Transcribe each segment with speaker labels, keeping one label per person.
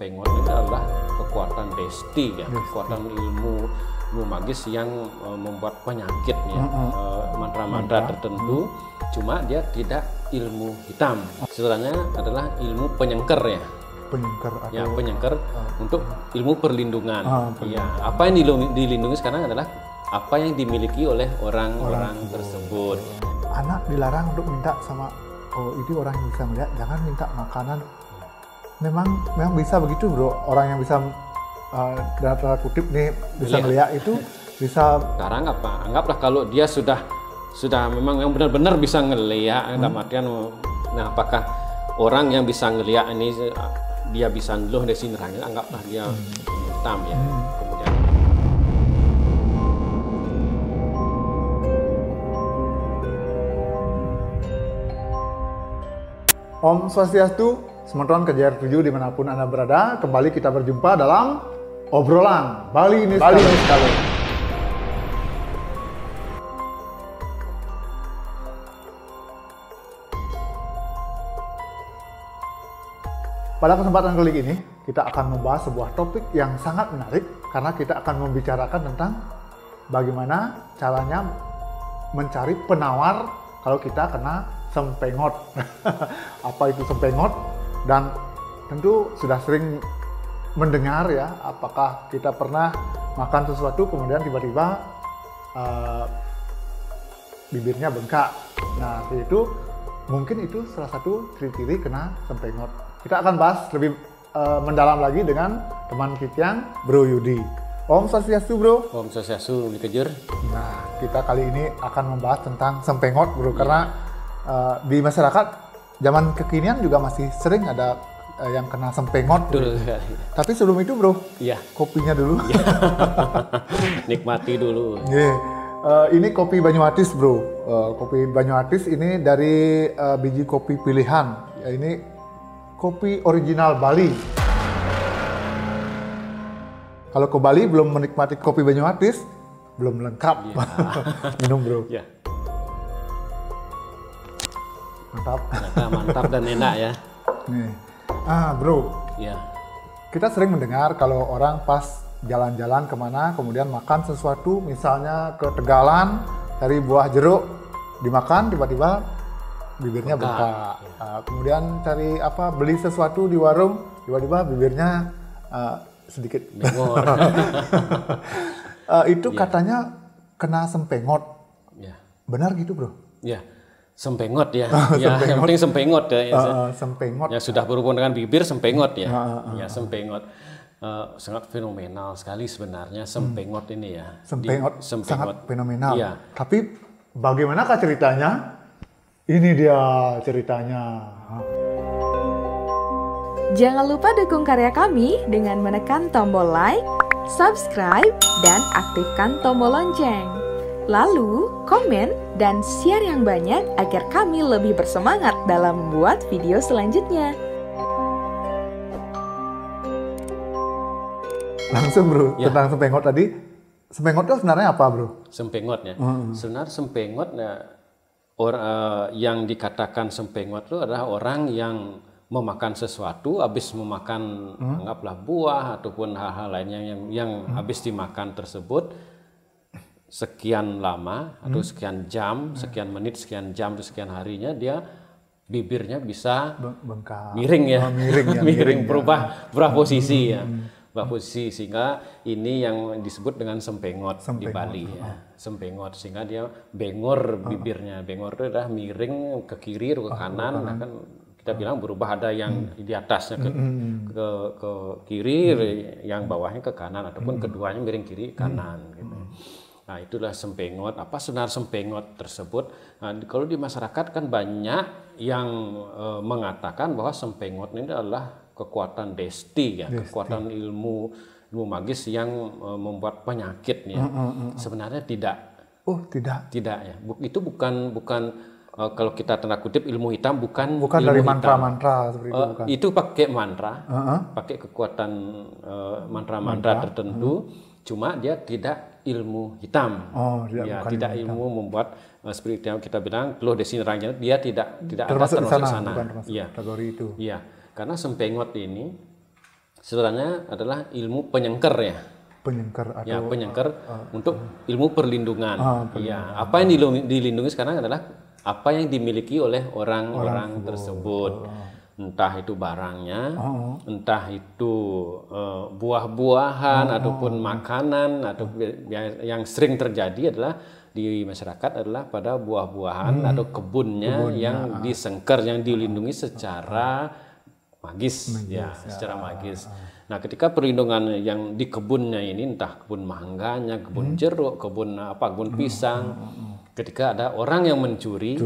Speaker 1: sempengot itu adalah kekuatan desti ya, kekuatan ilmu magis yang membuat penyakit ya, mantra-mantra tertentu. Cuma dia tidak ilmu hitam. Sebenarnya adalah ilmu penyengker ya.
Speaker 2: Penyengker atau
Speaker 1: ya, penyengker untuk ilmu perlindungan. Ya, apa yang dilindungi sekarang adalah apa yang dimiliki oleh orang-orang tersebut.
Speaker 2: Anak dilarang untuk minta sama itu orang yang bisa melihat, jangan minta makanan. Memang bisa begitu bro, orang yang bisa dalam tanda kutip nih bisa melihat itu bisa.
Speaker 1: Sekarang apa? Anggaplah kalau dia sudah memang yang benar-benar bisa ngelihat, dalam artian, nah apakah orang yang bisa ngelihat ini dia bisa ngeluh dari sini nerangnya, anggaplah dia hitam ya. Kemudian
Speaker 2: Om Swastiastu, teman-teman kejar 7 dimanapun Anda berada, kembali kita berjumpa dalam obrolan Bali ini sekali. Pada kesempatan kali ini, kita akan membahas sebuah topik yang sangat menarik karena kita akan membicarakan tentang bagaimana caranya mencari penawar kalau kita kena sempengot. Apa itu sempengot? Dan tentu sudah sering mendengar ya, apakah kita pernah makan sesuatu kemudian tiba-tiba bibirnya bengkak. Nah, itu mungkin itu salah satu ciri-ciri kena sempengot. Kita akan bahas lebih mendalam lagi dengan teman kita, Bro Yudi. Om Swastiastu, Bro.
Speaker 1: Om Swastiastu, dikejar.
Speaker 2: Nah, kita kali ini akan membahas tentang sempengot, Bro, karena di masyarakat zaman kekinian juga masih sering ada yang kena sempengot. Tapi sebelum itu, Bro, kopinya dulu.
Speaker 1: Nikmati dulu.
Speaker 2: Ini kopi Banyuatis, Bro. Kopi Banyuatis ini dari biji kopi pilihan. Ya, ini kopi original Bali. Kalau ke Bali belum menikmati kopi Banyuatis, belum lengkap. Minum, Bro.
Speaker 1: Mantap dan enak ya.
Speaker 2: Nih. Bro. Kita sering mendengar kalau orang pas jalan-jalan kemana, kemudian makan sesuatu, misalnya ke Tegalan, cari buah jeruk, dimakan, tiba-tiba bibirnya bengkak. Kemudian cari beli sesuatu di warung, tiba-tiba bibirnya sedikit bengor. Itu katanya kena sempengot. Benar gitu, Bro?
Speaker 1: Sempengot ya. Yang penting sempengot ya.
Speaker 2: Sempengot.
Speaker 1: Yang sudah berhubungan dengan bibir sempengot ya. Sempengot. Sangat fenomenal sekali sebenarnya sempengot ini ya.
Speaker 2: Sempengot sangat fenomenal. Tapi bagaimanakah ceritanya? Ini dia ceritanya.
Speaker 3: Jangan lupa dukung karya kami dengan menekan tombol like, subscribe, dan aktifkan tombol lonceng. Lalu, komen dan share yang banyak agar kami lebih bersemangat dalam membuat video selanjutnya.
Speaker 2: Langsung, Bro, tentang sempengot tadi. Sempengot itu sebenarnya apa, Bro?
Speaker 1: Sempengot ya. Sebenarnya sempengot yang dikatakan sempengot itu adalah orang yang memakan sesuatu, habis memakan anggaplah buah ataupun hal-hal lainnya yang habis dimakan tersebut sekian lama atau sekian jam, sekian menit, sekian jam, atau sekian harinya dia bibirnya bisa
Speaker 2: bengkak,
Speaker 1: miring ya, miring, berubah posisi ya. Posisi, sehingga ini yang disebut dengan sempengot di Bali ya. Sempengot, sehingga dia bengor bibirnya. Bengor itu adalah miring ke kiri atau ke kanan. Nah, kan kita bilang berubah, ada yang di atasnya ke kiri, yang bawahnya ke kanan, ataupun keduanya miring kiri kanan gitu. Nah, itulah sempengot. Apa sebenarnya sempengot tersebut? Nah, kalau di masyarakat kan banyak yang mengatakan bahwa sempengot ini adalah kekuatan desti ya, kekuatan ilmu magis yang membuat penyakit ya. Sebenarnya tidak.
Speaker 2: Oh, tidak.
Speaker 1: Tidak ya. Itu bukan kalau kita tanda kutip ilmu hitam, bukan
Speaker 2: dari mantra-mantra seperti itu, bukan.
Speaker 1: Itu pakai mantra, pakai kekuatan mantra-mantra tertentu. Cuma dia tidak ilmu hitam. Tidak ilmu membuat seperti yang kita bilang keluh desi nerangnya, dia tidak termasuk
Speaker 2: ada termasuk
Speaker 1: sana.
Speaker 2: Kategori itu.
Speaker 1: Karena sempengot ini sebenarnya adalah ilmu penyengker ya.
Speaker 2: Penyengker atau
Speaker 1: Ya, penyengker untuk ilmu perlindungan. Ya, apa yang dilindungi sekarang adalah apa yang dimiliki oleh orang-orang tersebut. Entah itu barangnya, entah itu buah-buahan ataupun makanan, atau yang sering terjadi adalah di masyarakat adalah pada buah-buahan atau kebunnya yang disengker, yang dilindungi secara magis, secara magis. Nah, ketika perlindungan yang di kebunnya ini, entah kebun mangganya, kebun jeruk, kebun pisang, ketika ada orang yang mencuri,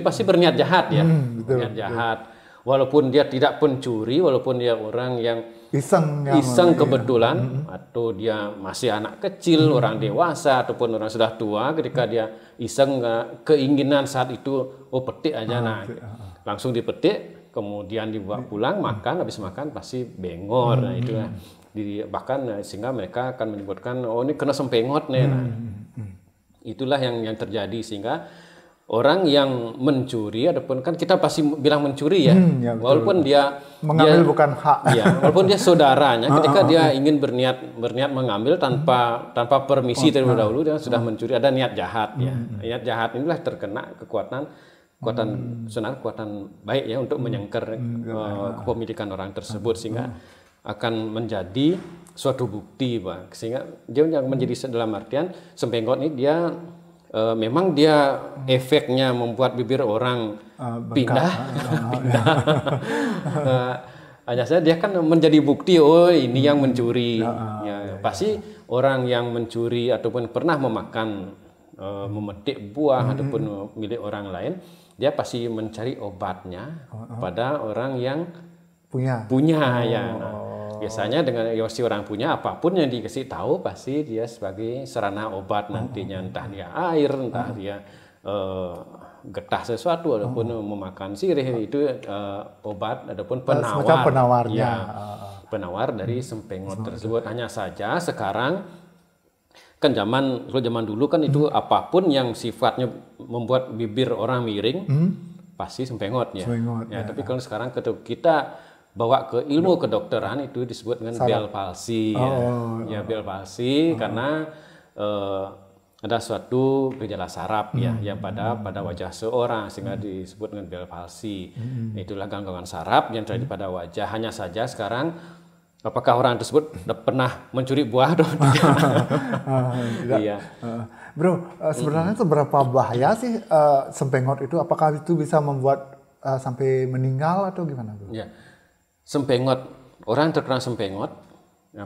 Speaker 1: pasti berniat jahat ya, berniat jahat. Walaupun dia tidak pencuri, walaupun dia orang yang iseng kebetulan, atau dia masih anak kecil, orang dewasa ataupun orang sudah tua, ketika dia iseng keinginan saat itu, petik aja, langsung dipetik, kemudian dibawa pulang, makan, habis makan pasti bengor. Nah, itu bahkan sehingga mereka akan menyebutkan, ini kena sempengot nih. Nah, itulah yang terjadi, sehingga orang yang mencuri, ataupun kan kita pasti bilang mencuri ya, walaupun dia
Speaker 2: mengambil bukan hak,
Speaker 1: ya, walaupun dia saudaranya, ketika dia ingin berniat mengambil tanpa permisi terlebih dahulu, dia sudah mencuri, ada niat jahat ya. Niat jahat inilah terkena kekuatan baik ya untuk menyengker kepemilikan orang tersebut, sehingga akan menjadi suatu bukti, Pak. Sehingga dia yang menjadi dalam artian sempengot ini dia memang dia efeknya membuat bibir orang pindah. Hanya saja dia kan menjadi bukti, ini yang mencuri. Ya, pasti orang yang mencuri ataupun pernah memakan, memetik buah ataupun milik orang lain, dia pasti mencari obatnya pada orang yang punya ya. Nah, biasanya dengan si orang punya, apapun yang dikasih tahu pasti dia sebagai sarana obat nantinya, entah dia air, entah dia getah sesuatu ataupun memakan sirih, itu obat ataupun penawar. Penawar dari sempengot tersebut. Hanya saja sekarang kan kalau zaman dulu kan itu apapun yang sifatnya membuat bibir orang miring pasti sempengot ya. Tapi kalau sekarang kita bawa ke ilmu kedokteran, itu disebut dengan Bell palsy. Bell palsy karena ada suatu gejala saraf yang pada wajah seorang, sehingga disebut dengan Bell palsy. Itulah gangguan saraf yang terjadi pada wajah. Hanya saja sekarang apakah orang tersebut pernah mencuri buah atau tidak?
Speaker 2: Iya. Bro, sebenarnya seberapa bahaya sih sempengot itu? Apakah itu bisa membuat sampai meninggal atau gimana, Bro?
Speaker 1: Ya. Sempengot, orang terkena sempengot,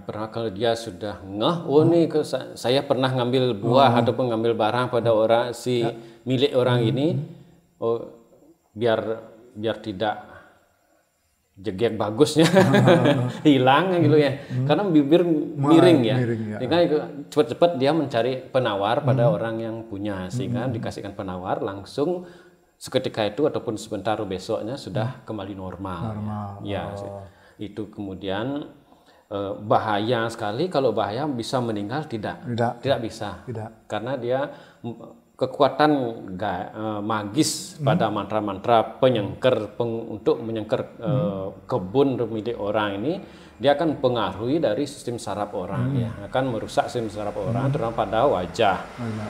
Speaker 1: pernah kalau dia sudah nih saya pernah ngambil buah ataupun ngambil barang pada orang milik orang ini, biar tidak jegek bagusnya hilang gitu ya, karena bibir miring ya. Sehingga cepat-cepat dia mencari penawar pada orang yang punya, sehingga dikasihkan penawar langsung seketika itu ataupun sebentar besoknya sudah kembali normal. Ya, itu kemudian bahaya sekali. Kalau bahaya bisa meninggal, tidak bisa. Karena dia kekuatan magis pada mantra-mantra penyengker untuk menyengker kebun milik orang ini, dia akan pengaruhi dari sistem saraf orang ya, akan merusak sistem saraf orang terutama pada wajah.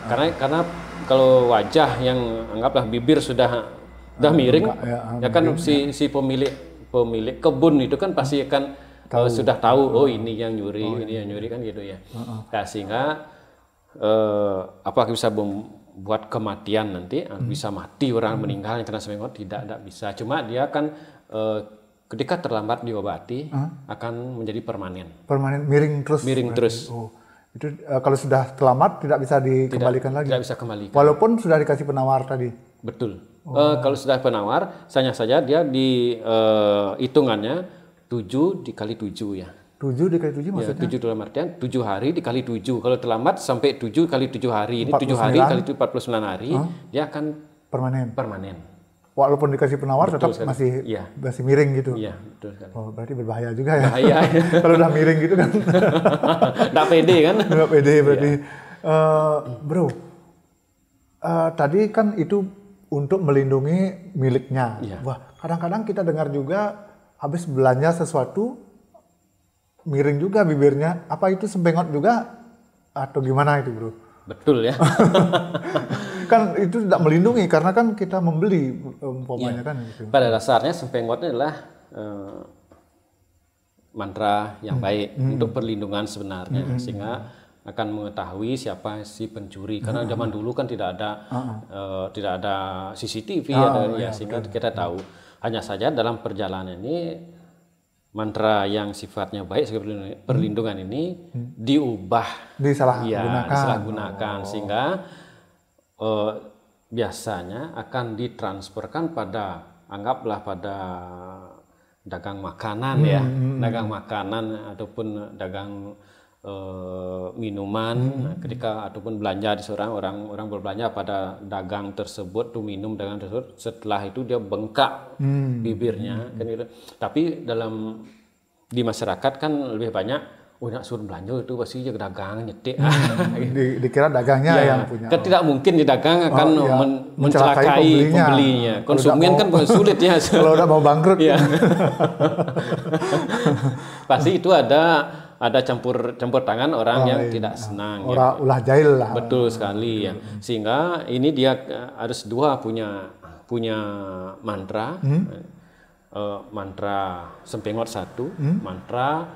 Speaker 1: Karena kalau wajah yang anggaplah bibir sudah miring, ya kan si pemilik kebun itu kan pasti akan sudah tahu, ini yang nyuri kan gitu ya. Nah, sehingga apakah bisa membuat kematian nanti, bisa mati orang meninggal yang kena sempengot? Tidak bisa. Cuma dia akan ketika terlambat diobati akan menjadi permanen.
Speaker 2: Miring terus. Itu kalau sudah terlambat tidak bisa dikembalikan lagi.
Speaker 1: Tidak bisa kembali.
Speaker 2: Walaupun sudah dikasih penawar tadi.
Speaker 1: Betul. Kalau sudah penawar, hanya saja dia di hitungannya 7 dikali 7 ya.
Speaker 2: 7 dikali 7 maksudnya?
Speaker 1: 7 dalam artian 7 hari dikali 7. Kalau terlambat sampai 7 kali 7 hari, ini 7 hari kali 49 hari, dia akan permanen.
Speaker 2: Walaupun dikasih penawar tetap masih miring gitu.
Speaker 1: Iya, betul sekali.
Speaker 2: Berarti berbahaya juga ya.
Speaker 1: Bahaya.
Speaker 2: Kalau udah miring gitu kan.
Speaker 1: Nggak pede kan?
Speaker 2: Nggak pede berarti. Bro, tadi kan itu untuk melindungi miliknya. Wah, kadang-kadang kita dengar juga habis belanja sesuatu miring juga bibirnya. Apa itu sempengot juga atau gimana itu, Bro?
Speaker 1: Betul ya.
Speaker 2: Kan itu tidak melindungi karena kan kita membeli umpamanya kan gitu.
Speaker 1: Pada dasarnya sempengot adalah mantra yang baik untuk perlindungan sebenarnya, sehingga akan mengetahui siapa si pencuri. Karena zaman dulu kan tidak ada CCTV sehingga kita tahu. Hanya saja dalam perjalanan ini mantra yang sifatnya baik sebagai perlindungan ini disalahgunakan sehingga biasanya akan ditransferkan pada dagang makanan dagang makanan ataupun dagang minuman ketika ataupun belanja di orang berbelanja pada dagang tersebut tuh minum dagang tersebut, setelah itu dia bengkak bibirnya kan gitu. Tapi di masyarakat kan lebih banyak nak suruh belanja itu pasti jaga dagang nyetik
Speaker 2: dikira dagangnya yang punya.
Speaker 1: Kan tidak mungkin di dagang akan mencelakai pembelinya. Konsumen kan sulit ya.
Speaker 2: Kalau udah mau bangkrut
Speaker 1: pasti itu ada campur tangan orang yang tidak senang.
Speaker 2: Ulah jahil lah.
Speaker 1: Betul sekali ya. Sehingga ini dia harus dua punya mantra. Mantra sempengot satu, mantra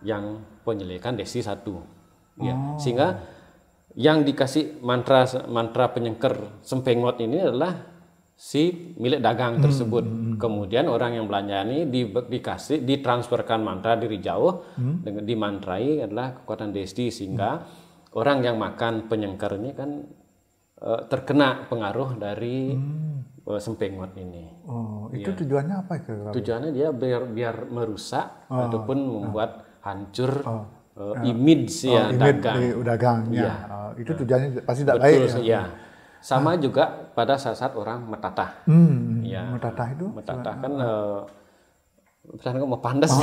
Speaker 1: yang penyelekan desi satu. Ya. Sehingga yang dikasih mantra penyengker sempengot ini adalah si milik dagang tersebut. Kemudian orang yang belanja ini ditransferkan mantra dari jauh dengan dimantrai adalah kekuatan desti, sehingga orang yang makan penyengker ini kan terkena pengaruh dari sempengot ini.
Speaker 2: Itu tujuannya apa itu?
Speaker 1: Tujuannya dia biar merusak ataupun membuat hancur image
Speaker 2: dagangnya. Itu tujuannya pasti tidak
Speaker 1: baik
Speaker 2: ya.
Speaker 1: Sama juga pada saat orang metatah.
Speaker 2: Metatah itu?
Speaker 1: Metatah kan mau pandas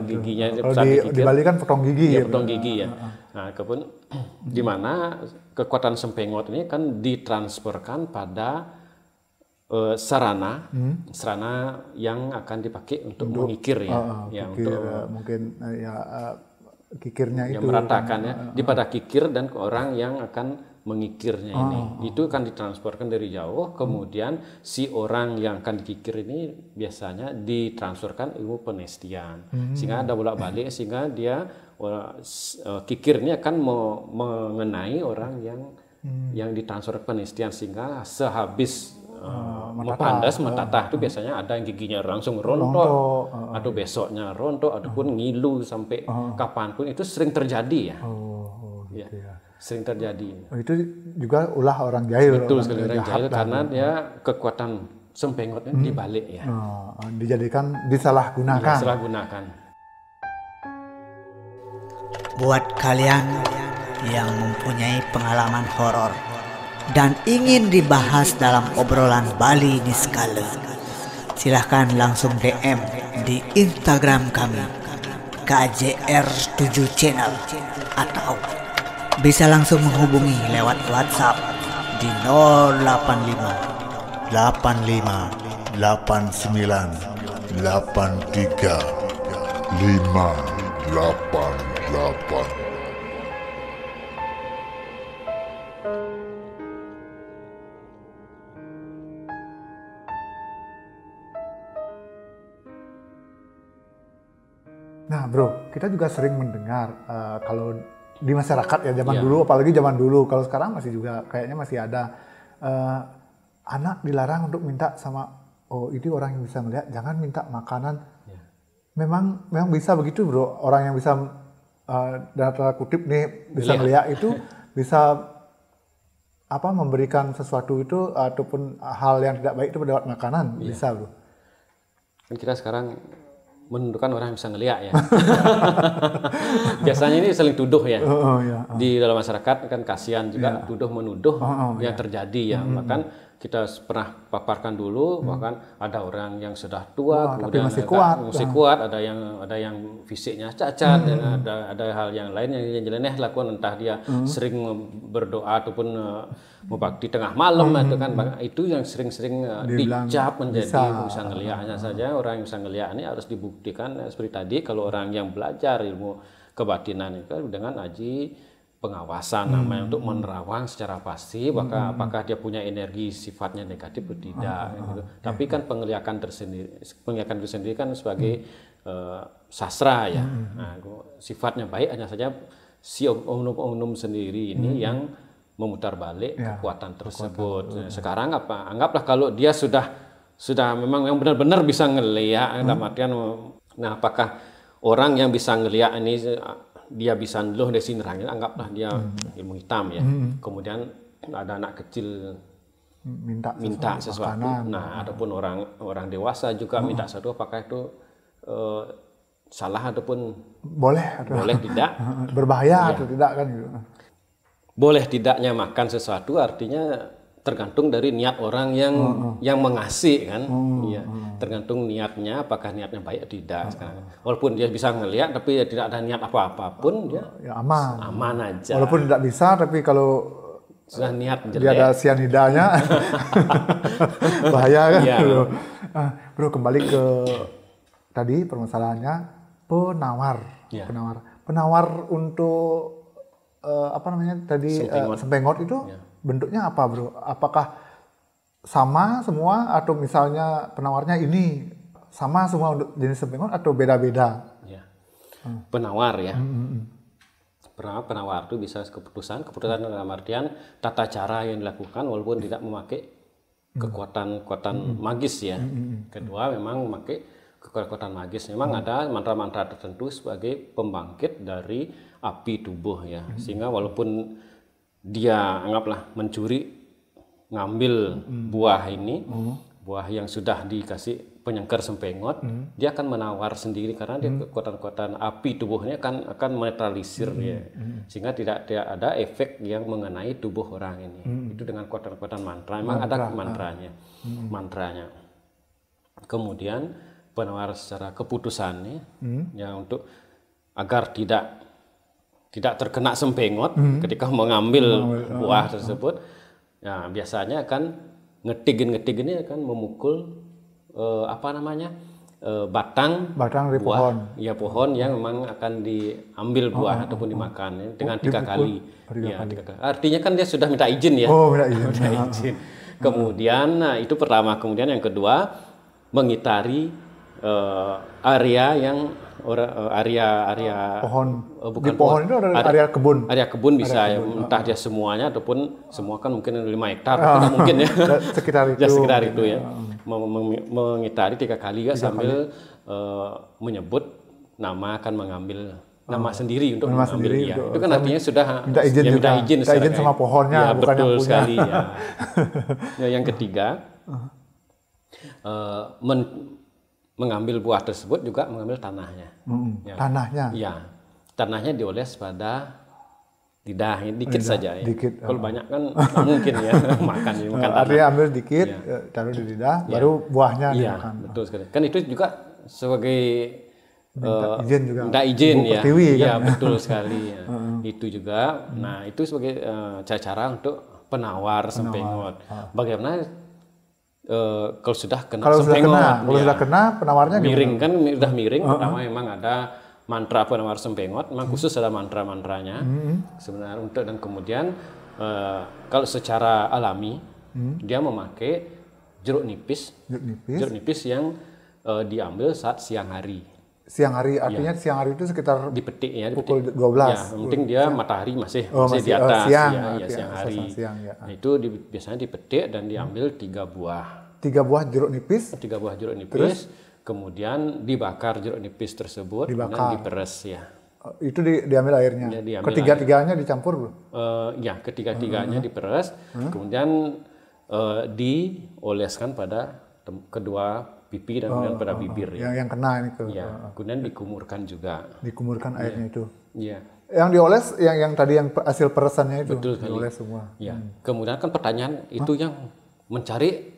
Speaker 1: giginya.
Speaker 2: Kalau di Bali kan potong gigi.
Speaker 1: Potong gigi ya. Nah, di mana kekuatan sempengot ini kan ditransferkan pada sarana yang akan dipakai untuk mengikir
Speaker 2: kikirnya itu
Speaker 1: meratakan pada kikir dan ke orang yang akan mengikirnya ini. Itu akan ditransferkan dari jauh, kemudian si orang yang akan dikikir ini biasanya ditransferkan ilmu penestian. Sehingga ada bolak-balik, sehingga dia kikir ini akan mengenai orang yang ditransfer penestian, sehingga sehabis metatah itu biasanya ada yang giginya langsung rontok atau besoknya rontok ataupun ngilu sampai kapanpun, itu sering terjadi ya. Sering terjadi.
Speaker 2: Itu juga ulah orang jahil.
Speaker 1: Betul sekali, orang jahil karena dia kekuatan sempengotnya dibalik ya. Disalahgunakan.
Speaker 4: Buat kalian yang mempunyai pengalaman horor dan ingin dibahas dalam obrolan Bali Niskala, silahkan langsung DM di Instagram kami KJR7 Channel, atau bisa langsung menghubungi lewat WhatsApp di 085
Speaker 5: 85 89 83 588.
Speaker 2: Nah, Bro, kita juga sering mendengar kalau di masyarakat ya zaman dulu, apalagi zaman dulu, kalau sekarang masih juga kayaknya masih ada anak dilarang untuk minta sama itu orang yang bisa melihat, jangan minta makanan. Memang bisa begitu, Bro, orang yang bisa dalam tanda kutip nih bisa melihat itu bisa memberikan sesuatu itu ataupun hal yang tidak baik itu lewat makanan, bisa, Bro.
Speaker 1: Kan kita sekarang menunjukkan orang yang bisa ngeliat ya. Biasanya ini saling tuduh ya. Di dalam masyarakat kan kasihan juga tuduh menuduh yang terjadi ya. Bahkan kita pernah paparkan dulu, bahkan ada orang yang sudah tua, kemudian
Speaker 2: masih kuat,
Speaker 1: ada yang fisiknya cacat, dan ada hal yang lain yang nyeleneh lakukan, entah dia sering berdoa ataupun membakti tengah malam, itu kan itu yang sering-sering dicap menjadi bisa ngelihatnya saja. Orang yang bisa ngelihat ini harus dibuktikan seperti tadi, kalau orang yang belajar ilmu kebatinan itu dengan aji pengawasan namanya, untuk menerawang secara pasti apakah dia punya energi sifatnya negatif atau tidak gitu. Tapi kan penglihatan itu sendiri kan sebagai sastra ya. Nah, sifatnya baik, hanya saja si oknum sendiri ini yang memutar balik kekuatan tersebut. Sekarang anggaplah kalau dia sudah memang yang benar-benar bisa ngelihat, dalam artian, nah apakah orang yang bisa ngelihat ini dia bisa ngeluh dari nerangnya, anggaplah dia ilmu hitam ya. Kemudian ada anak kecil minta sesuatu. Nah, ataupun orang dewasa juga minta sesuatu, apakah itu salah ataupun boleh tidak?
Speaker 2: Berbahaya atau tidak kan gitu.
Speaker 1: Boleh tidaknya makan sesuatu artinya tergantung dari niat orang yang mengasih kan. Tergantung niatnya, apakah niatnya baik atau tidak. Sekarang walaupun dia bisa ngelihat tapi tidak ada niat apa-apapun, dia aman aja.
Speaker 2: Walaupun tidak bisa, tapi kalau
Speaker 1: sudah niat jelek,
Speaker 2: dia ada sianidanya bahaya kan. Bro, kembali ke tadi permasalahannya penawar. Penawar untuk apa namanya tadi, sempengot itu bentuknya apa, Bro? Apakah sama semua, atau misalnya penawarnya ini sama semua untuk jenis sempengot, atau beda-beda?
Speaker 1: Penawar ya. Penawar itu bisa keputusan dalam artian tata cara yang dilakukan walaupun tidak memakai kekuatan magis ya. Kedua, memang memakai kekuatan magis. Memang ada mantra-mantra tertentu sebagai pembangkit dari api tubuh ya. Sehingga walaupun dia anggaplah mencuri, ngambil buah ini, buah yang sudah dikasih penyengker sempengot, dia akan menawar sendiri karena dia kekuatan api tubuhnya akan menetralisir ya. Sehingga tidak ada efek yang mengenai tubuh orang ini. Itu dengan kekuatan mantra. Memang ada mantranya. Kemudian penawar secara keputusannya ya, untuk agar tidak terkena sempengot ketika mengambil buah tersebut. Nah, biasanya akan ngetig ini akan memukul batang
Speaker 2: dari
Speaker 1: buah, pohon yang memang akan diambil buah ataupun dimakan ya, dengan 3 kali. Artinya kan dia sudah minta izin ya. Minta izin. Kemudian itu pertama, kemudian yang kedua mengitari area yang area
Speaker 2: pohon.
Speaker 1: Bukan
Speaker 2: di pohon itu area kebun.
Speaker 1: Area kebun bisa ya, entah dia semuanya ataupun semua kan mungkin 5 hektar, tidak mungkin ya. Sekitar itu ya. Mengitari 3 kali ya, sambil menyebut nama, akan mengambil nama sendiri untuk mengambil dia. Itu kan artinya sudah
Speaker 2: minta izin sama pohonnya, bukan
Speaker 1: betul
Speaker 2: yang punya.
Speaker 1: Sekali ya. Yang ketiga, mengambil buah tersebut juga mengambil tanahnya.
Speaker 2: Tanahnya?
Speaker 1: Ya, tanahnya dioles pada lidah, dikit saja ya. Kalau banyak kan mungkin ya makan tanah.
Speaker 2: Artinya ambil dikit, taruh di lidah, baru buahnya dimakan.
Speaker 1: Betul sekali. Kan itu juga sebagai minta izin ya.
Speaker 2: Pertiwi,
Speaker 1: kan?
Speaker 2: Kan?
Speaker 1: Betul sekali. Ya. Itu juga. Nah, itu sebagai cara untuk penawar sempengot. Bagaimana kalau sudah kena sempengot,
Speaker 2: sudah kena penawarnya
Speaker 1: miring gimana? Kan udah miring. Pertama memang ada mantra penawar sempengot, memang khusus ada mantranya sebenarnya dan kemudian kalau secara alami dia memakai jeruk nipis yang diambil saat siang hari.
Speaker 2: Siang hari artinya siang hari itu sekitar
Speaker 1: dipetik ya,
Speaker 2: pukul 12.
Speaker 1: Ya, penting dia matahari masih di atas siang hari. Nah, itu biasanya dipetik dan diambil 3 buah.
Speaker 2: 3 buah jeruk nipis.
Speaker 1: 3 buah jeruk nipis. Kemudian dibakar jeruk nipis tersebut, kemudian diperes ya.
Speaker 2: Itu diambil airnya. Ya, ketiga-tiganya dicampur, Bro?
Speaker 1: Ya, ketiga-tiganya diperes, kemudian dioleskan pada kedua pipi dan kemudian pada bibir ya.
Speaker 2: Yang kena ini ke.
Speaker 1: Ya, kemudian dikumurkan juga.
Speaker 2: Dikumurkan airnya itu.
Speaker 1: Iya.
Speaker 2: Yang dioles yang tadi yang hasil peresannya itu.
Speaker 1: Betul sekali.
Speaker 2: Dioles semua.
Speaker 1: Ya. Kemudian kan pertanyaan itu yang mencari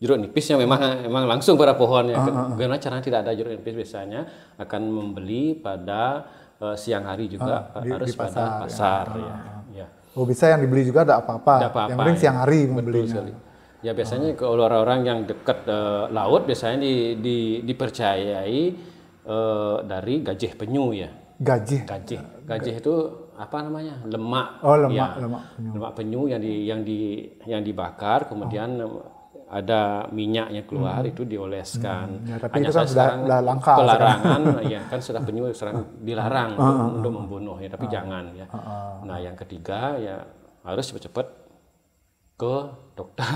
Speaker 1: jeruk nipis yang memang langsung pada pohonnya. Bagaimana caranya tidak ada jeruk nipis? Biasanya akan membeli pada siang hari juga, harus
Speaker 2: di
Speaker 1: pada pasar. Ya.
Speaker 2: Oh, bisa yang dibeli juga ada apa-apa. Yang penting siang hari membelinya.
Speaker 1: Sekali. Ya biasanya kalau orang-orang yang dekat laut biasanya dipercayai dari gajih penyu ya. Gajih itu apa namanya? Lemak.
Speaker 2: Oh, lemak penyu.
Speaker 1: Lemak penyu yang dibakar, kemudian ada minyaknya keluar, itu dioleskan.
Speaker 2: Ya, tapi
Speaker 1: hanya
Speaker 2: itu kan sudah langka.
Speaker 1: Pelarangan, ya kan sudah penyu sekarang dilarang untuk membunuh ya, tapi jangan ya. Nah yang ketiga ya harus cepat-cepat ke dokter.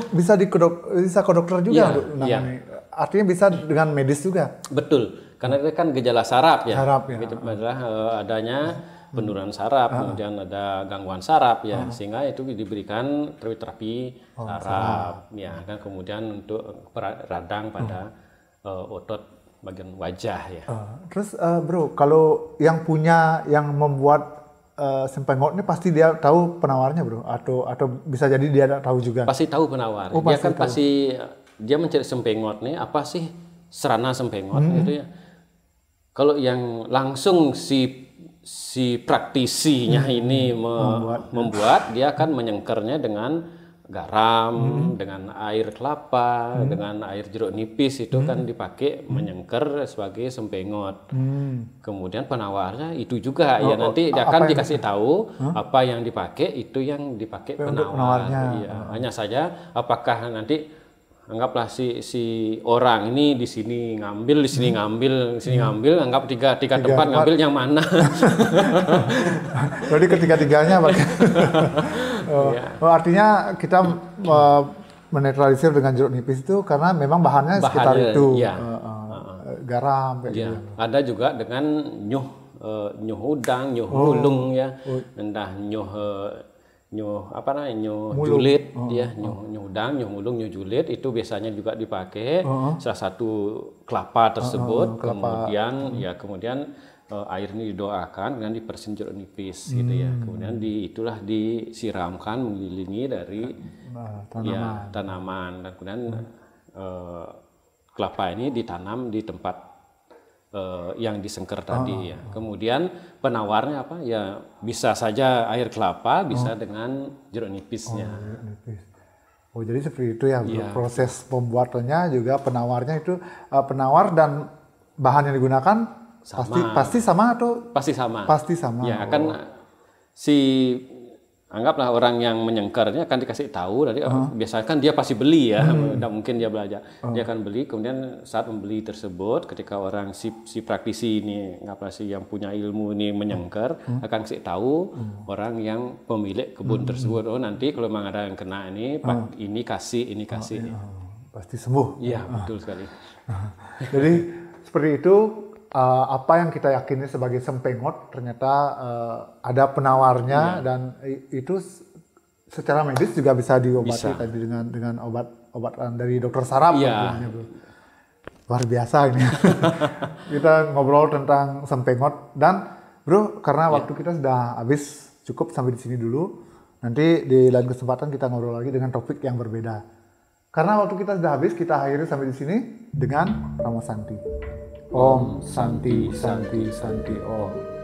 Speaker 2: Bisa ke dokter juga
Speaker 1: ya.
Speaker 2: Artinya bisa dengan medis juga.
Speaker 1: Betul, karena itu kan gejala saraf ya.
Speaker 2: Itu
Speaker 1: adalah adanya penurunan saraf, kemudian ada gangguan saraf ya, sehingga itu diberikan terapi saraf ya kan, kemudian untuk radang pada otot bagian wajah ya.
Speaker 2: Terus bro, kalau yang membuat sempengot ini pasti dia tahu penawarnya bro, atau bisa jadi dia tidak tahu juga?
Speaker 1: Pasti tahu penawar. Dia mencari sempengot nih, apa sih serana sempengot gitu ya. Kalau yang langsung si praktisinya ini membuat, dia akan menyengkernya dengan garam, dengan air kelapa, dengan air jeruk nipis, itu kan dipakai menyengker sebagai sempengot. Kemudian penawarnya itu juga ya, nanti dia akan dikasih tahu apa yang dipakai, itu yang dipakai penawar. Ya, hanya saja apakah nanti anggaplah si orang ini di sini ngambil, di sini ngambil, di sini ngambil, anggap tiga tempat ngambil yang mana?
Speaker 2: Jadi ketiga-tiganya artinya kita menetralisir dengan jeruk nipis itu karena memang bahannya sekitar itu, garam kayak gitu.
Speaker 1: Ada juga dengan nyuh udang, nyuh mulung ya, entah nyuh julid ya, nyuh udang, nyuh mulung, nyuh julid itu biasanya juga dipakai salah satu kelapa tersebut, kemudian air ini didoakan dan dipersin jeruk nipis gitu ya, kemudian itulah disiramkan mengelilingi dari tanaman dan kemudian kelapa ini ditanam di tempat yang disengker tadi ya. Kemudian penawarnya apa ya, bisa saja air kelapa, bisa dengan jeruk nipisnya.
Speaker 2: Jadi seperti itu ya, proses pembuatannya juga penawarnya itu penawar dan bahan yang digunakan pasti sama atau
Speaker 1: pasti sama.
Speaker 2: Pasti sama.
Speaker 1: Ya akan anggaplah orang yang menyengkernya akan dikasih tahu dari biasanya kan dia pasti beli ya, tidak mungkin dia belajar. Dia akan beli, kemudian saat membeli tersebut ketika orang si praktisi ini, anggaplah si yang punya ilmu ini menyengker, akan kasih tahu orang yang pemilik kebun tersebut, nanti kalau memang ada yang kena ini kasih.
Speaker 2: Pasti sembuh.
Speaker 1: Iya, betul sekali.
Speaker 2: Jadi seperti itu. Apa yang kita yakini sebagai sempengot ternyata ada penawarnya dan itu secara medis juga bisa diobati tadi dengan obat-obatan dari dokter saraf. Luar biasa ini. Kita ngobrol tentang sempengot dan bro, karena waktu kita sudah habis, cukup sampai di sini dulu. Nanti di lain kesempatan kita ngobrol lagi dengan topik yang berbeda. Karena waktu kita sudah habis, kita akhiri sampai di sini dengan Ramo Santi. Om Santi Santi Santi Om.